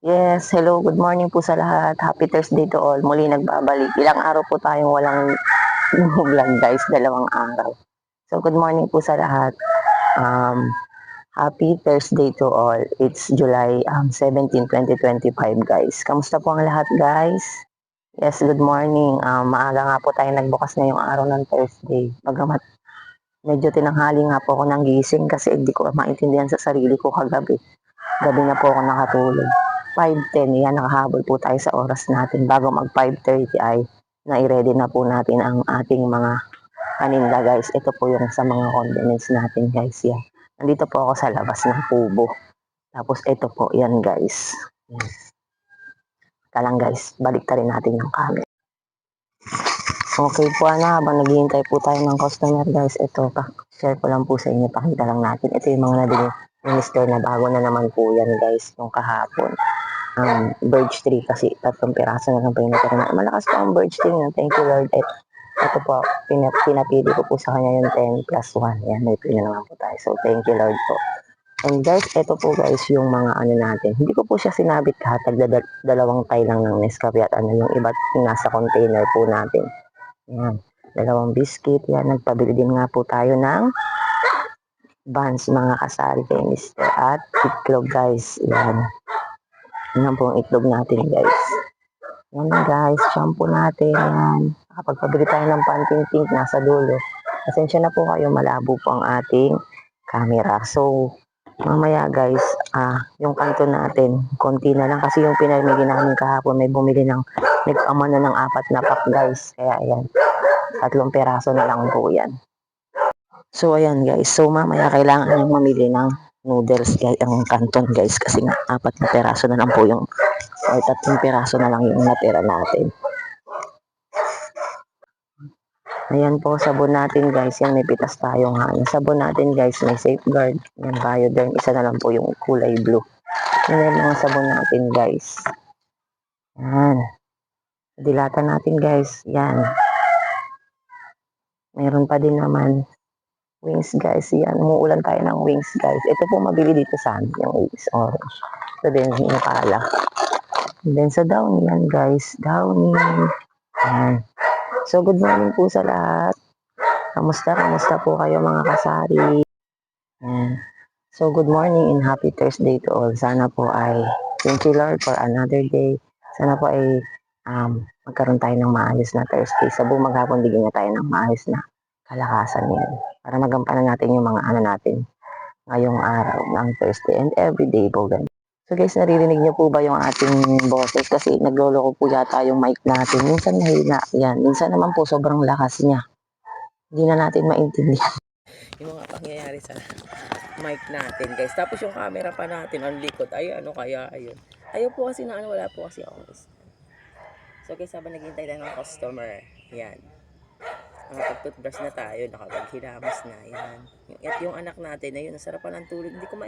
Yes, hello, good morning po sa lahat. Happy Thursday to all. Muli nagbabalik. Ilang araw po tayong walang vlog guys, 2 araw. So good morning po sa lahat. Um, Happy Thursday to all. It's July 17, 2025 guys. Kamusta po ang lahat guys? Yes, good morning. Maaga nga po tayo nagbukas ngayong araw ng Thursday. Bagamat medyo tinanghali nga po ako nang gising kasi hindi ko maintindihan sa sarili ko kagabi. Gabi na po ako nakatulog. 5:10, yan, nakahabol po tayo sa oras natin. Bago mag 5:30 ay nai-ready na po natin ang ating mga paninda guys. Ito po yung sa mga condiments natin guys. Yan. Nandito po ako sa labas ng kubo. Tapos ito po, yan guys. Yes. Kalang guys, balik rin natin yung camera. Okay po habang naghihintay po tayo ng customer guys, ito share ko lang po sa inyo, pakita lang natin. Ito yung mga nabili ni Mr. na bago na naman po yan guys, nung kahapon. Birch tree kasi 3 piraso na lang po yung natira. Malakas po ang birch tree na, thank you Lord. At ito po, pinapili ko po sa kanya yung 10 plus 1. Yan, may pili naman po tayo. So, thank you Lord po. And guys, ito po guys yung mga ano natin. Hindi ko po siya sinabit kahatag, dalawang tay lang ng Nescafe at ano yung iba't nasa container po natin. Yan, dalawang biscuit. Yan, nagpabili din nga po tayo ng buns mga kasari kay Mr. At itlog guys. Yan. Yan po ang itlog natin guys. Yan guys, shampoo natin. Yan. Nakapagpabili tayo ng panting pink nasa dulo. Pasensya na po kayo, malabo po ang ating camera. So, mamaya guys, yung kanto natin, konti na lang kasi yung pinamili namin kahapon, may bumili ng, nag-amano ng 4 na pack guys. Kaya ayan, 3 piraso na lang po yan. So ayan guys, so mamaya kailangan nyo mamili ng noodles guys, ang kanton guys, kasi nga 4 na piraso na lang po yung, or 3 piraso na lang yung natira natin. Ayan po, sabon natin guys, yan may pitas tayo nga. Yung sabon natin guys, may safeguard, yan Bioderm, isa na lang po yung kulay blue. Yan yung mga sabon natin guys. Yan. Dilatan natin guys, yan. Meron pa din naman wings guys, yan. Umuulan tayo ng wings guys. Ito po mabili dito sa amin, yung wings orange. Ito din yung pala. And then sa downy yan guys, downy. Yan. So good morning po sa lahat. Kamusta po kayo mga kasari? Yan. So good morning and happy Thursday to all. Sana po ay thank you Lord for another day. Sana po ay magkaroon tayo ng maayos na Thursday. Sa buong maghapon bigyan na tayo ng maayos na kalakasan yan. Para magampanan natin yung mga ano natin ngayong araw ng Thursday and everyday po ganun. So guys, naririnig niyo po ba yung ating boses? Kasi nagloloko po yata yung mic natin. Minsan mahina yan. Minsan naman po sobrang lakas niya. Hindi na natin maintindihan yung mga pangyayari sa mic natin guys. Tapos yung camera pa natin ang likod. Ay ano kaya ayun. Ayaw po kasi na ano, wala po kasi ako. So guys, habang naghihintay tayo ng customer. Yan. Nakapag-toothbrush na tayo, nakapag-hilamos na. Yan. At yung anak natin, ayun, nasarapan ng tulog. Hindi ko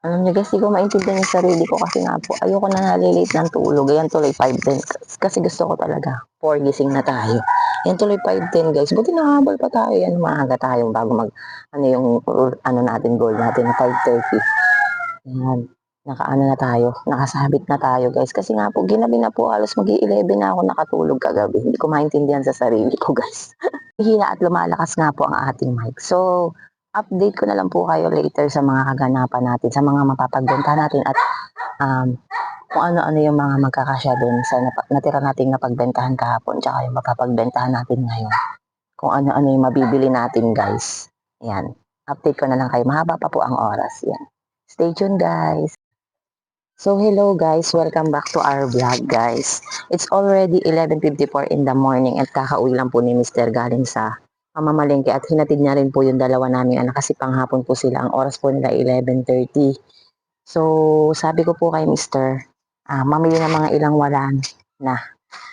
alam niyo guys, di ko maintindihan yung sarili ko kasi nga po, ayoko na nalilate ng tulog. Ayan tuloy 5:10 kasi gusto ko talaga 4 gising na tayo. Ayan tuloy 5:10 guys. Buti nakahabol pa tayo. Yan, maaga tayo bago mag, ano yung, ano natin, goal natin na 5:30. Ayan, nakaano na tayo, nakasabit na tayo guys. Kasi nga po, ginabi na po, halos mag-11 na ako nakatulog kagabi. Hindi ko maintindihan sa sarili ko guys. Hina at lumalakas nga po ang ating mic. So, update ko na lang po kayo later sa mga kaganapan natin, sa mga mapapagbenta natin at kung ano-ano yung mga magkakasya dun sa natira nating napagbentahan kahapon tsaka yung mapapagbentahan natin ngayon. Kung ano-ano yung mabibili natin guys. Yan. Update ko na lang kayo. Mahaba pa po ang oras. Yan. Stay tuned guys. So hello guys, welcome back to our vlog guys. It's already 11:54 in the morning at kakauwi lang po ni Mr. galing sa pamamalengke at hinatid niya rin po yung dalawa naming anak kasi panghapon po sila. Ang oras po nila 11:30. So sabi ko po kay Mr. Mamili ng mga ilang wala na.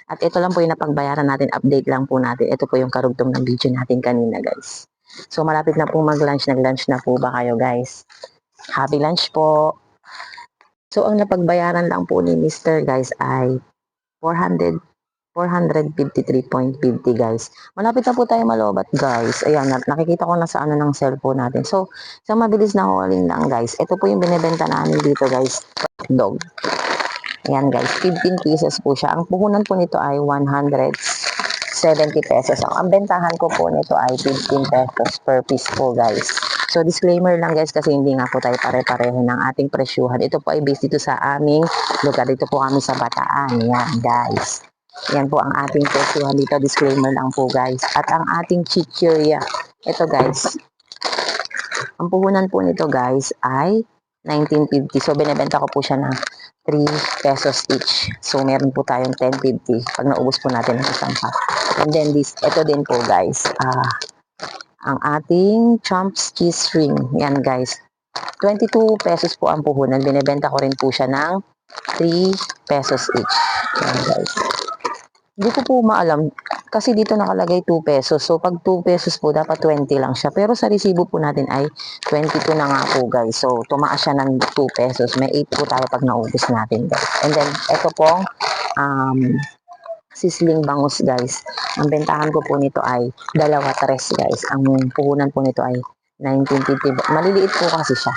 At ito lang po yung napagbayaran natin, update lang po natin. Ito po yung karugtong ng video natin kanina guys. So malapit na po mag-lunch, nag-lunch na po ba kayo guys? Happy lunch po! So, ang napagbayaran lang po ni Mr. guys ay 400, 453.50 guys. Malapit na po tayo malobat guys. Ayan, nakikita ko na sa ano ng cellphone natin. So, sa mabilis na hauling lang guys. Ito po yung binibenta namin dito guys. Dog. Yan guys, 15 pieces po siya. Ang puhunan po nito ay 170 pesos. Ang bentahan ko po nito ay 15 pesos per piece po guys. So disclaimer lang guys kasi hindi nga po tayo pare-pareho ng ating presyuhan. Ito po ay based dito sa aming lugar. Dito po kami sa Bataan. Yan guys. Yan po ang ating presyuhan dito. Disclaimer lang po guys. At ang ating chichirya. Ito guys. Ang puhunan po nito guys ay 19.50. So binebenta ko po siya ng 3 pesos each. So meron po tayong 10.50 pag naubos po natin ng isang pack. And then ito din po guys. Ang ating Champs cheese ring. Yan guys. 22 pesos po ang puhunan. Binebenta ko rin po siya ng 3 pesos each. Yan guys. Hindi ko po maalam. Kasi dito nakalagay 2 pesos. So pag 2 pesos po, dapat 20 lang siya. Pero sa resibo po natin ay 22 na nga po guys. So tumaas siya ng 2 pesos. May 8 po tayo pag naubos natin guys. And then ito pong sisling bangus guys. Ang bentahan ko po nito ay 2 tres guys. Ang puhunan po nito ay 19.50. Maliliit po kasi siya.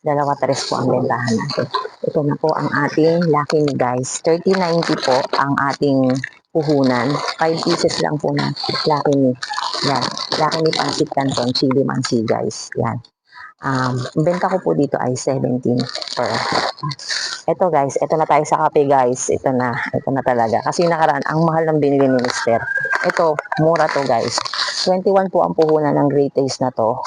2 tres po ang bentahan natin. Ito na po ang ating Lucky Me guys. 30.90 po ang ating puhunan. 5 pieces lang po na Lucky Me. Yan. Lucky Me Pancit Canton Chili Mansi guys. Yan. Benta ko po dito ay 17 per. Ito guys, ito na tayo sa kape guys. Ito na talaga. Kasi nakaraan, ang mahal ng binili ni Mister. Ito, mura to guys. 21 po ang puhunan ng Great Taste na to.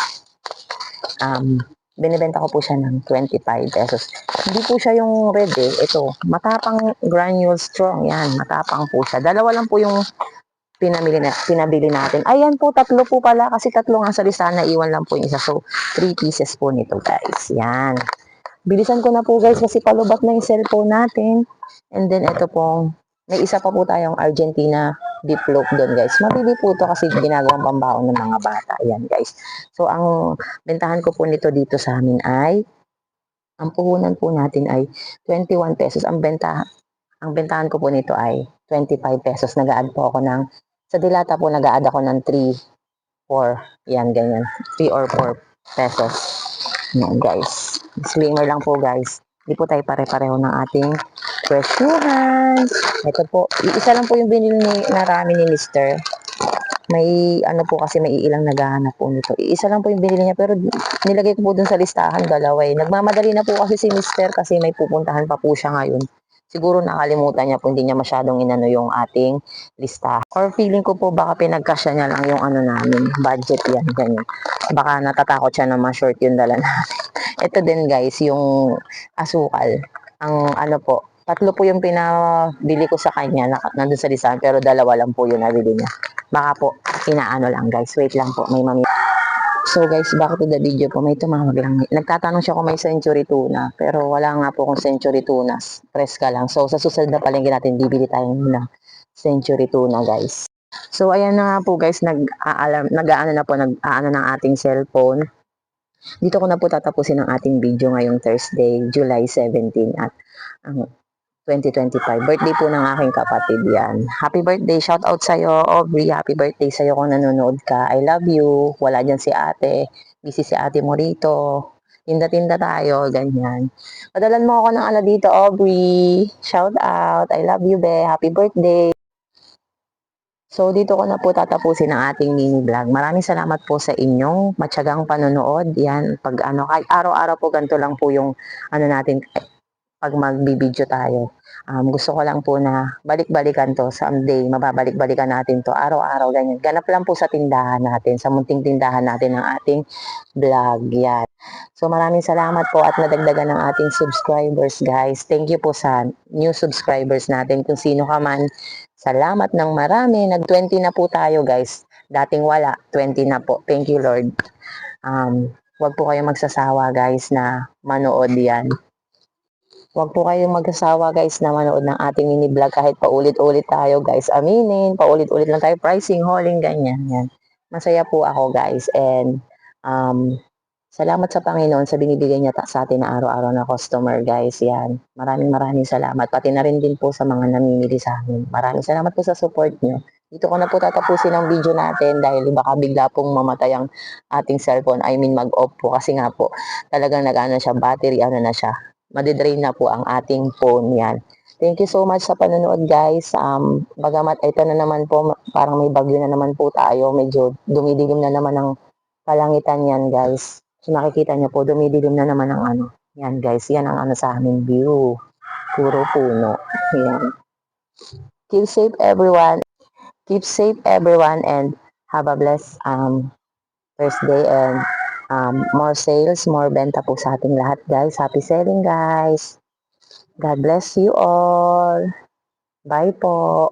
Binibenta ko po siya ng 25 pesos. Hindi po siya yung red eh. Ito, matapang granule strong. Yan, matapang po siya. Dalawa lang po yung pinabili natin. Ayan po, 3 po pala. Kasi 3 nga sa listahan, naiwan lang po yung isa. So, 3 pieces po nito guys. Yan. Bilisan ko na po guys kasi palubat na yung cellphone natin. And then ito pong, may isa pa po tayong Argentina deep loaf doon guys. Mabili po ito kasi ginagawang pambaon ng mga bata. Ayan guys. So ang bentahan ko po nito dito sa amin ay, ang puhunan po natin ay 21 pesos. Ang bentahan ko po nito ay 25 pesos. Nag-a-add po ako ng, sa dilata po nag-a-add ako ng 3, 4, yan ganyan. 3 or 4 pesos. Yan guys. Disclaimer lang po guys. Hindi po tayo pare-pareho ng ating presyuhan. Ito po. Isa lang po yung binili na rami ni Mister. May ano po kasi may ilang naghahanap po nito. Isa lang po yung binili niya pero nilagay ko po dun sa listahan dalawa eh. Nagmamadali na po kasi si Mister kasi may pupuntahan pa po siya ngayon. Siguro nakalimutan niya po, hindi niya masyadong inano yung ating lista. Or feeling ko po baka pinagkasya niya lang yung ano namin, budget yan, ganyan. Baka natatakot siya na ma-short yung dala natin. Ito din guys, yung asukal. Ang ano po, 3 po yung pinabili ko sa kanya, nandun sa listahan, pero 2 lang po yung nabili niya. Baka po, inaano lang guys, wait lang po, may mami. So guys, back to the video po, may tumawag lang. Nagtatanong siya kung may century tuna, pero wala nga po kung century tuna. Press ka lang. So sa susunod na palengke natin, bibili tayo ng century tuna guys. So ayan na nga po guys, nag-aano ng ating cellphone. Dito ko na po tatapusin ang ating video ngayong Thursday, July 17 at 2025. Birthday po ng aking kapatid yan. Happy birthday. Shout out sa'yo, Aubrey. Happy birthday sa'yo kung nanonood ka. I love you. Wala dyan si ate. Busy si ate mo rito. Tinda-tinda tayo. Ganyan. Padalan mo ako ng ala dito, Aubrey. Shout out. I love you, be. Happy birthday. So, dito ko na po tatapusin ang ating mini vlog. Maraming salamat po sa inyong matyagang panonood. Yan, pag ano, kahit araw-araw po ganito lang po yung ano natin, pag magbibideo tayo. Gusto ko lang po na balik-balikan to someday, mababalik-balikan natin to araw-araw ganyan. Ganap lang po sa tindahan natin, sa munting tindahan natin ng ating vlog yan. So maraming salamat po at nadagdagan ng ating subscribers guys. Thank you po sa new subscribers natin. Kung sino ka man, salamat ng marami. Nag-20 na po tayo guys. Dating wala, 20 na po. Thank you Lord. Wag po kayong magsasawa guys na manood yan. Huwag po kayong magsasawa guys na manood ng ating mini vlog kahit paulit-ulit tayo guys. Aminin, paulit-ulit lang tayo pricing, hauling, ganyan. Yan. Masaya po ako guys and salamat sa Panginoon sa binibigay niya sa atin na araw-araw na customer guys. Yan. Maraming salamat. Pati na rin din po sa mga namimili sa amin. Maraming salamat po sa support niyo. Dito ko na po tatapusin ang video natin dahil baka bigla pong mamatay ang ating cellphone. I mean mag-off po kasi nga po talagang nag-ano siya, battery ano na siya. madidrain na po ang ating phone yan. Thank you so much sa panonood guys. Bagamat ito na naman po, parang may bagyo na naman po tayo. Medyo dumidilim na naman ang kalangitan yan guys. So nakikita niyo po, dumidilim na naman ang ano. Yan guys, yan ang ano sa aming view. Puro puno. Yan. Keep safe everyone. Keep safe everyone and have a blessed first day and more sales, more benta po sa ating lahat guys. Happy selling guys. God bless you all. Bye po.